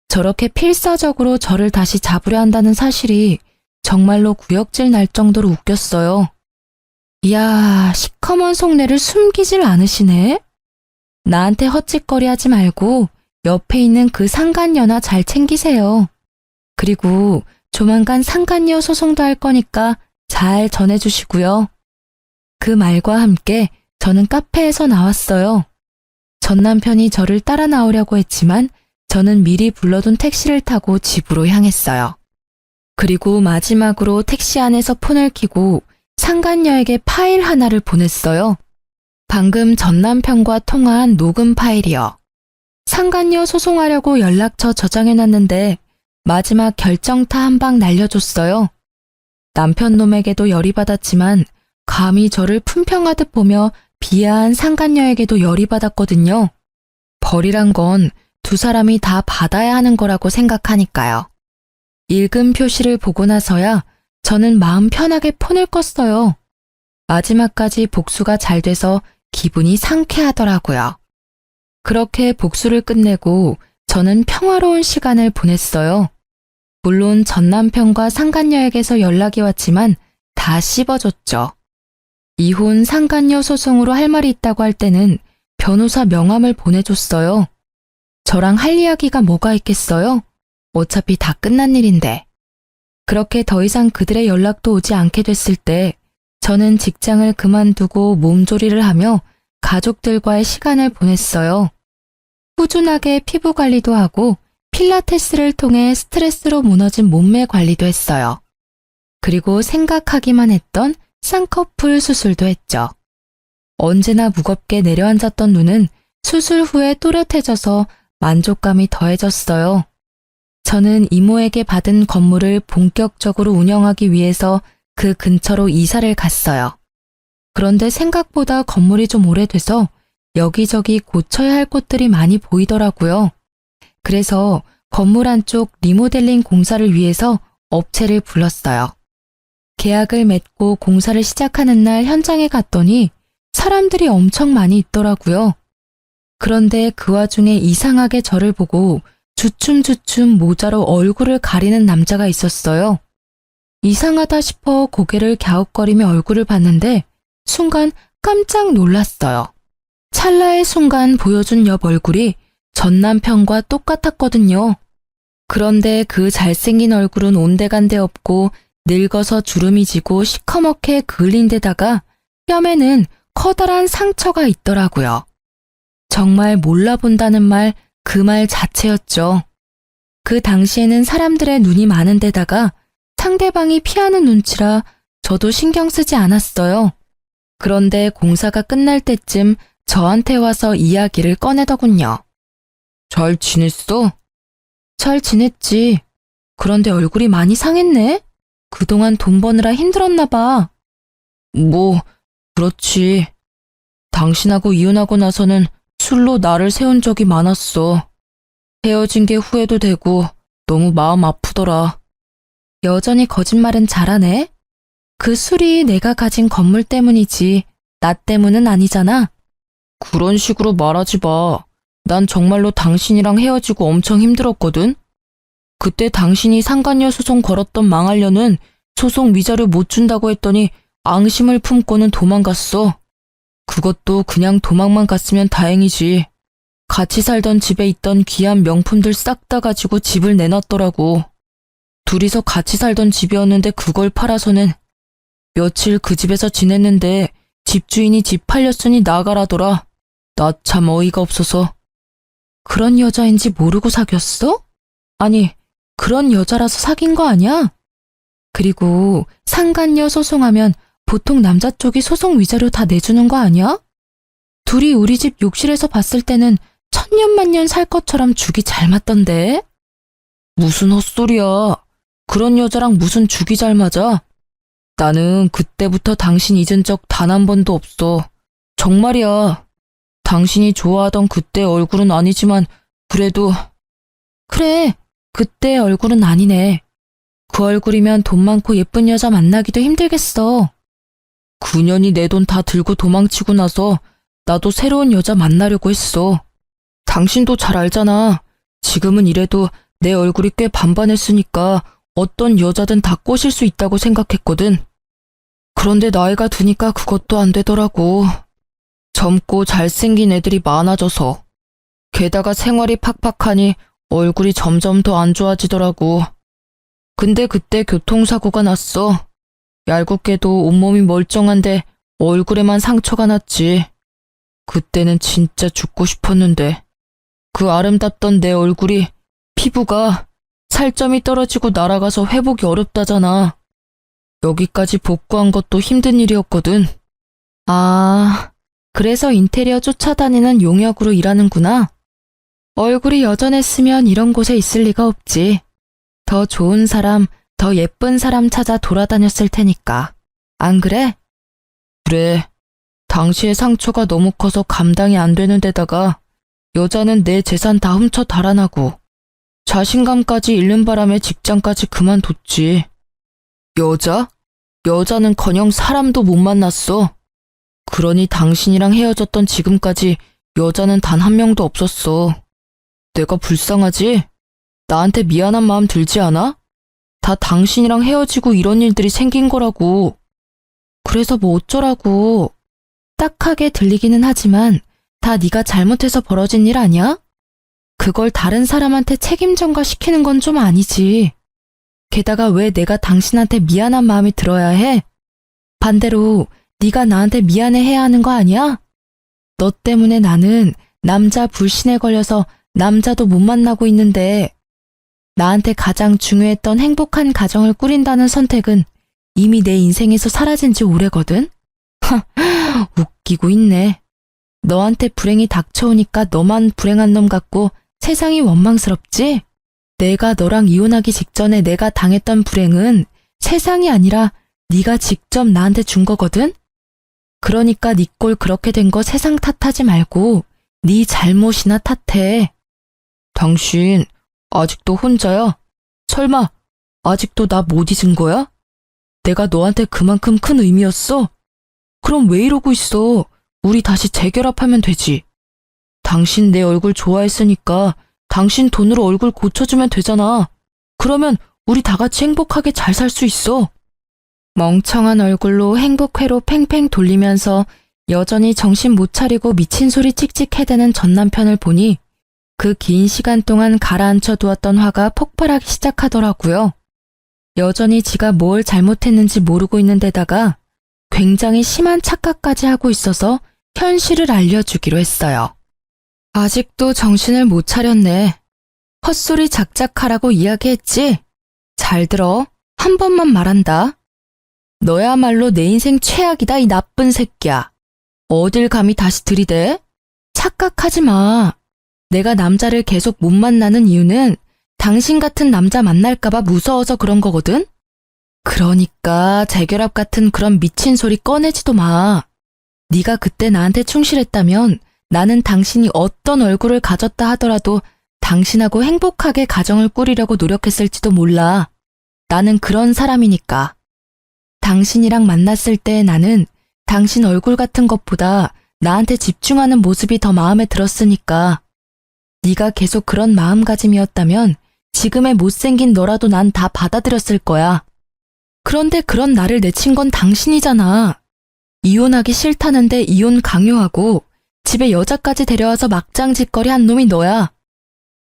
저렇게 필사적으로 저를 다시 잡으려 한다는 사실이 정말로 구역질 날 정도로 웃겼어요. 이야, 시커먼 속내를 숨기질 않으시네? 나한테 헛짓거리 하지 말고 옆에 있는 그 상간녀나 잘 챙기세요. 그리고 조만간 상간녀 소송도 할 거니까 잘 전해주시고요. 그 말과 함께 저는 카페에서 나왔어요. 전 남편이 저를 따라 나오려고 했지만 저는 미리 불러둔 택시를 타고 집으로 향했어요. 그리고 마지막으로 택시 안에서 폰을 켜고 상간녀에게 파일 하나를 보냈어요. 방금 전 남편과 통화한 녹음 파일이요. 상간녀 소송하려고 연락처 저장해놨는데 마지막 결정타 한 방 날려줬어요. 남편 놈에게도 열이 받았지만 감히 저를 품평하듯 보며 비하한 상간녀에게도 열이 받았거든요. 벌이란 건 두 사람이 다 받아야 하는 거라고 생각하니까요. 읽은 표시를 보고 나서야 저는 마음 편하게 폰을 껐어요. 마지막까지 복수가 잘 돼서 기분이 상쾌하더라고요. 그렇게 복수를 끝내고 저는 평화로운 시간을 보냈어요. 물론 전 남편과 상간녀에게서 연락이 왔지만 다 씹어줬죠. 이혼 상간녀 소송으로 할 말이 있다고 할 때는 변호사 명함을 보내줬어요. 저랑 할 이야기가 뭐가 있겠어요? 어차피 다 끝난 일인데. 그렇게 더 이상 그들의 연락도 오지 않게 됐을 때 저는 직장을 그만두고 몸조리를 하며 가족들과의 시간을 보냈어요. 꾸준하게 피부 관리도 하고 필라테스를 통해 스트레스로 무너진 몸매 관리도 했어요. 그리고 생각하기만 했던 쌍꺼풀 수술도 했죠. 언제나 무겁게 내려앉았던 눈은 수술 후에 또렷해져서 만족감이 더해졌어요. 저는 이모에게 받은 건물을 본격적으로 운영하기 위해서 그 근처로 이사를 갔어요. 그런데 생각보다 건물이 좀 오래돼서 여기저기 고쳐야 할 곳들이 많이 보이더라고요. 그래서 건물 안쪽 리모델링 공사를 위해서 업체를 불렀어요. 계약을 맺고 공사를 시작하는 날 현장에 갔더니 사람들이 엄청 많이 있더라고요. 그런데 그 와중에 이상하게 저를 보고 주춤주춤 모자로 얼굴을 가리는 남자가 있었어요. 이상하다 싶어 고개를 갸웃거리며 얼굴을 봤는데 순간 깜짝 놀랐어요. 찰나의 순간 보여준 옆 얼굴이 전 남편과 똑같았거든요. 그런데 그 잘생긴 얼굴은 온데간데 없고 늙어서 주름이 지고 시커멓게 그을린 데다가 뺨에는 커다란 상처가 있더라고요. 정말 몰라본다는 말, 그 말 자체였죠. 그 당시에는 사람들의 눈이 많은 데다가 상대방이 피하는 눈치라 저도 신경 쓰지 않았어요. 그런데 공사가 끝날 때쯤 저한테 와서 이야기를 꺼내더군요. 잘 지냈어? 잘 지냈지. 그런데 얼굴이 많이 상했네? 그동안 돈 버느라 힘들었나 봐. 뭐, 그렇지. 당신하고 이혼하고 나서는 술로 나를 세운 적이 많았어. 헤어진 게 후회도 되고 너무 마음 아프더라. 여전히 거짓말은 잘하네. 그 술이 내가 가진 건물 때문이지 나 때문은 아니잖아. 그런 식으로 말하지 마. 난 정말로 당신이랑 헤어지고 엄청 힘들었거든. 그때 당신이 상간녀 소송 걸었던 망할녀는 소송 위자료 못 준다고 했더니 앙심을 품고는 도망갔어. 그것도 그냥 도망만 갔으면 다행이지. 같이 살던 집에 있던 귀한 명품들 싹 다 가지고 집을 내놨더라고. 둘이서 같이 살던 집이었는데 그걸 팔아서는 며칠 그 집에서 지냈는데 집주인이 집 팔렸으니 나가라더라. 나 참 어이가 없어서. 그런 여자인지 모르고 사귀었어? 아니, 그런 여자라서 사귄 거 아니야? 그리고 상간녀 소송하면 보통 남자 쪽이 소송 위자료 다 내주는 거 아니야? 둘이 우리 집 욕실에서 봤을 때는 천년만년 살 것처럼 죽이 잘 맞던데? 무슨 헛소리야. 그런 여자랑 무슨 죽이 잘 맞아? 나는 그때부터 당신 잊은 적 단 한 번도 없어. 정말이야. 당신이 좋아하던 그때 얼굴은 아니지만 그래도. 그래, 그때 얼굴은 아니네. 그 얼굴이면 돈 많고 예쁜 여자 만나기도 힘들겠어. 9년이 내 돈 다 들고 도망치고 나서 나도 새로운 여자 만나려고 했어. 당신도 잘 알잖아. 지금은 이래도 내 얼굴이 꽤 반반했으니까 어떤 여자든 다 꼬실 수 있다고 생각했거든. 그런데 나이가 드니까 그것도 안 되더라고. 젊고 잘생긴 애들이 많아져서. 게다가 생활이 팍팍하니 얼굴이 점점 더 안 좋아지더라고. 근데 그때 교통사고가 났어. 얄궂게도 온몸이 멀쩡한데 얼굴에만 상처가 났지. 그때는 진짜 죽고 싶었는데 그 아름답던 내 얼굴이 피부가 살점이 떨어지고 날아가서 회복이 어렵다잖아. 여기까지 복구한 것도 힘든 일이었거든. 아, 그래서 인테리어 쫓아다니는 용역으로 일하는구나. 얼굴이 여전했으면 이런 곳에 있을 리가 없지. 더 좋은 사람, 더 예쁜 사람 찾아 돌아다녔을 테니까. 안 그래? 그래. 당시의 상처가 너무 커서 감당이 안 되는 데다가 여자는 내 재산 다 훔쳐 달아나고 자신감까지 잃는 바람에 직장까지 그만뒀지. 여자? 여자는커녕 사람도 못 만났어. 그러니 당신이랑 헤어졌던 지금까지 여자는 단 한 명도 없었어. 내가 불쌍하지? 나한테 미안한 마음 들지 않아? 다 당신이랑 헤어지고 이런 일들이 생긴 거라고. 그래서 뭐 어쩌라고. 딱하게 들리기는 하지만 다 네가 잘못해서 벌어진 일 아니야? 그걸 다른 사람한테 책임 전가시키는 건 좀 아니지. 게다가 왜 내가 당신한테 미안한 마음이 들어야 해? 반대로 네가 나한테 미안해해야 하는 거 아니야? 너 때문에 나는 남자 불신에 걸려서 남자도 못 만나고 있는데 나한테 가장 중요했던 행복한 가정을 꾸린다는 선택은 이미 내 인생에서 사라진 지 오래거든? 웃기고 있네. 너한테 불행이 닥쳐오니까 너만 불행한 놈 같고 세상이 원망스럽지? 내가 너랑 이혼하기 직전에 내가 당했던 불행은 세상이 아니라 네가 직접 나한테 준 거거든? 그러니까 네 꼴 그렇게 된 거 세상 탓하지 말고 네 잘못이나 탓해. 당신 아직도 혼자야? 설마 아직도 나 못 잊은 거야? 내가 너한테 그만큼 큰 의미였어? 그럼 왜 이러고 있어? 우리 다시 재결합하면 되지. 당신 내 얼굴 좋아했으니까 당신 돈으로 얼굴 고쳐주면 되잖아. 그러면 우리 다 같이 행복하게 잘 살 수 있어. 멍청한 얼굴로 행복회로 팽팽 돌리면서 여전히 정신 못 차리고 미친 소리 찍찍 해대는 전 남편을 보니 그 긴 시간 동안 가라앉혀 두었던 화가 폭발하기 시작하더라고요. 여전히 지가 뭘 잘못했는지 모르고 있는 데다가 굉장히 심한 착각까지 하고 있어서 현실을 알려주기로 했어요. 아직도 정신을 못 차렸네. 헛소리 작작하라고 이야기했지? 잘 들어. 한 번만 말한다. 너야말로 내 인생 최악이다, 이 나쁜 새끼야. 어딜 감히 다시 들이대? 착각하지 마. 내가 남자를 계속 못 만나는 이유는 당신 같은 남자 만날까봐 무서워서 그런 거거든? 그러니까 재결합 같은 그런 미친 소리 꺼내지도 마. 네가 그때 나한테 충실했다면 나는 당신이 어떤 얼굴을 가졌다 하더라도 당신하고 행복하게 가정을 꾸리려고 노력했을지도 몰라. 나는 그런 사람이니까. 당신이랑 만났을 때 나는 당신 얼굴 같은 것보다 나한테 집중하는 모습이 더 마음에 들었으니까. 네가 계속 그런 마음가짐이었다면 지금의 못생긴 너라도 난 다 받아들였을 거야. 그런데 그런 나를 내친 건 당신이잖아. 이혼하기 싫다는데 이혼 강요하고 집에 여자까지 데려와서 막장짓거리 한 놈이 너야.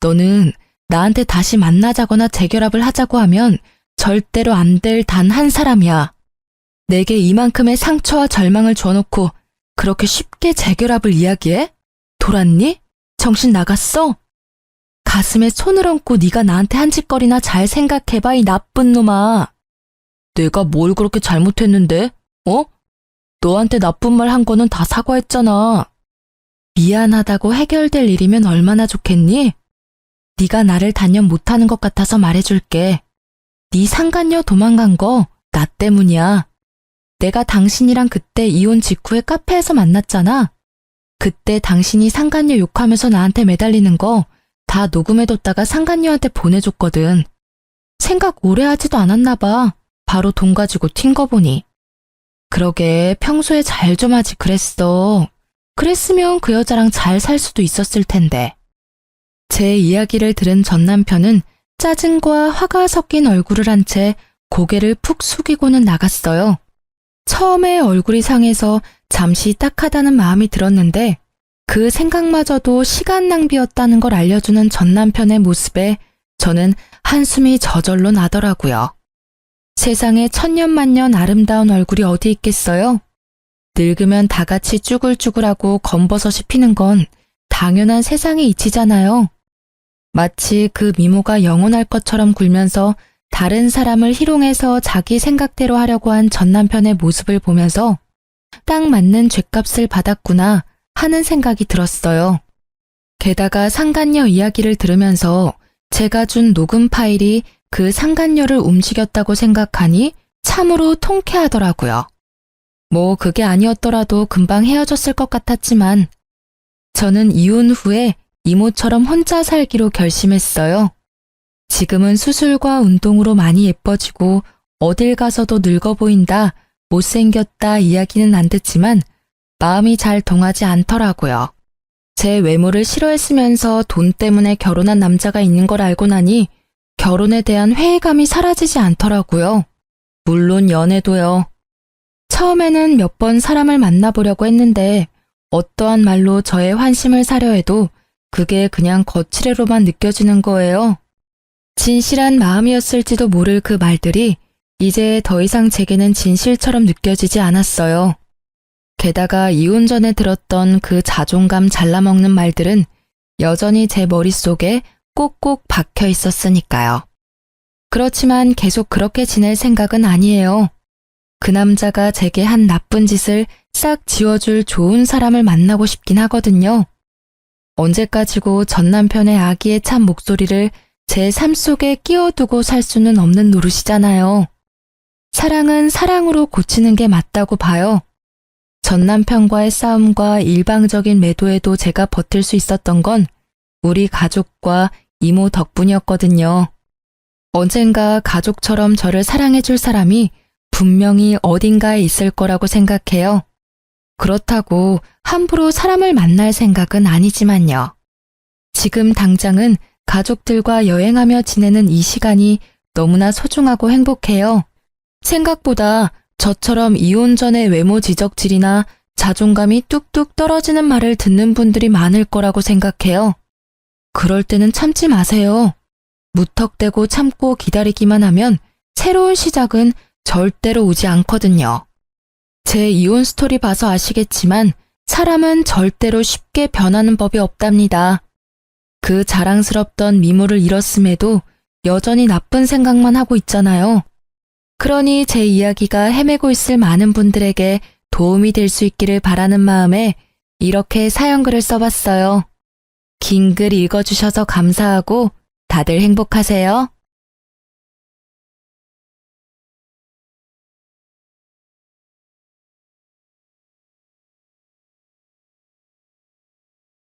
너는 나한테 다시 만나자거나 재결합을 하자고 하면 절대로 안 될 단 한 사람이야. 내게 이만큼의 상처와 절망을 줘놓고 그렇게 쉽게 재결합을 이야기해? 돌았니? 정신 나갔어? 가슴에 손을 얹고 네가 나한테 한 짓거리나 잘 생각해봐, 이 나쁜 놈아. 내가 뭘 그렇게 잘못했는데? 어? 너한테 나쁜 말 한 거는 다 사과했잖아. 미안하다고 해결될 일이면 얼마나 좋겠니? 네가 나를 단연 못하는 것 같아서 말해줄게. 네 상간녀 도망간 거 나 때문이야. 내가 당신이랑 그때 이혼 직후에 카페에서 만났잖아. 그때 당신이 상간녀 욕하면서 나한테 매달리는 거 다 녹음해뒀다가 상간녀한테 보내줬거든. 생각 오래 하지도 않았나 봐. 바로 돈 가지고 튄 거 보니. 그러게 평소에 잘 좀 하지 그랬어. 그랬으면 그 여자랑 잘 살 수도 있었을 텐데. 제 이야기를 들은 전 남편은 짜증과 화가 섞인 얼굴을 한 채 고개를 푹 숙이고는 나갔어요. 처음에 얼굴이 상해서 잠시 딱하다는 마음이 들었는데 그 생각마저도 시간 낭비였다는 걸 알려주는 전 남편의 모습에 저는 한숨이 저절로 나더라고요. 세상에 천년만년 아름다운 얼굴이 어디 있겠어요? 늙으면 다 같이 쭈글쭈글하고 검버섯이 피는 건 당연한 세상의 이치잖아요. 마치 그 미모가 영원할 것처럼 굴면서 다른 사람을 희롱해서 자기 생각대로 하려고 한 전 남편의 모습을 보면서 딱 맞는 죗값을 받았구나 하는 생각이 들었어요. 게다가 상간녀 이야기를 들으면서 제가 준 녹음 파일이 그 상간녀를 움직였다고 생각하니 참으로 통쾌하더라고요. 뭐 그게 아니었더라도 금방 헤어졌을 것 같았지만 저는 이혼 후에 이모처럼 혼자 살기로 결심했어요. 지금은 수술과 운동으로 많이 예뻐지고 어딜 가서도 늙어 보인다, 못생겼다 이야기는 안 듣지만 마음이 잘 동하지 않더라고요. 제 외모를 싫어했으면서 돈 때문에 결혼한 남자가 있는 걸 알고 나니 결혼에 대한 회의감이 사라지지 않더라고요. 물론 연애도요. 처음에는 몇 번 사람을 만나보려고 했는데 어떠한 말로 저의 환심을 사려 해도 그게 그냥 거칠애로만 느껴지는 거예요. 진실한 마음이었을지도 모를 그 말들이 이제 더 이상 제게는 진실처럼 느껴지지 않았어요. 게다가 이혼 전에 들었던 그 자존감 잘라먹는 말들은 여전히 제 머릿속에 꼭꼭 박혀 있었으니까요. 그렇지만 계속 그렇게 지낼 생각은 아니에요. 그 남자가 제게 한 나쁜 짓을 싹 지워줄 좋은 사람을 만나고 싶긴 하거든요. 언제까지고 전 남편의 아기에 찬 목소리를 제 삶 속에 끼워두고 살 수는 없는 노릇이잖아요. 사랑은 사랑으로 고치는 게 맞다고 봐요. 전 남편과의 싸움과 일방적인 매도에도 제가 버틸 수 있었던 건 우리 가족과 이모 덕분이었거든요. 언젠가 가족처럼 저를 사랑해줄 사람이 분명히 어딘가에 있을 거라고 생각해요. 그렇다고 함부로 사람을 만날 생각은 아니지만요. 지금 당장은 가족들과 여행하며 지내는 이 시간이 너무나 소중하고 행복해요. 생각보다 저처럼 이혼 전에 외모 지적질이나 자존감이 뚝뚝 떨어지는 말을 듣는 분들이 많을 거라고 생각해요. 그럴 때는 참지 마세요. 무턱대고 참고 기다리기만 하면 새로운 시작은 절대로 오지 않거든요. 제 이혼 스토리 봐서 아시겠지만 사람은 절대로 쉽게 변하는 법이 없답니다. 그 자랑스럽던 미모를 잃었음에도 여전히 나쁜 생각만 하고 있잖아요. 그러니 제 이야기가 헤매고 있을 많은 분들에게 도움이 될 수 있기를 바라는 마음에 이렇게 사연글을 써봤어요. 긴 글 읽어주셔서 감사하고 다들 행복하세요.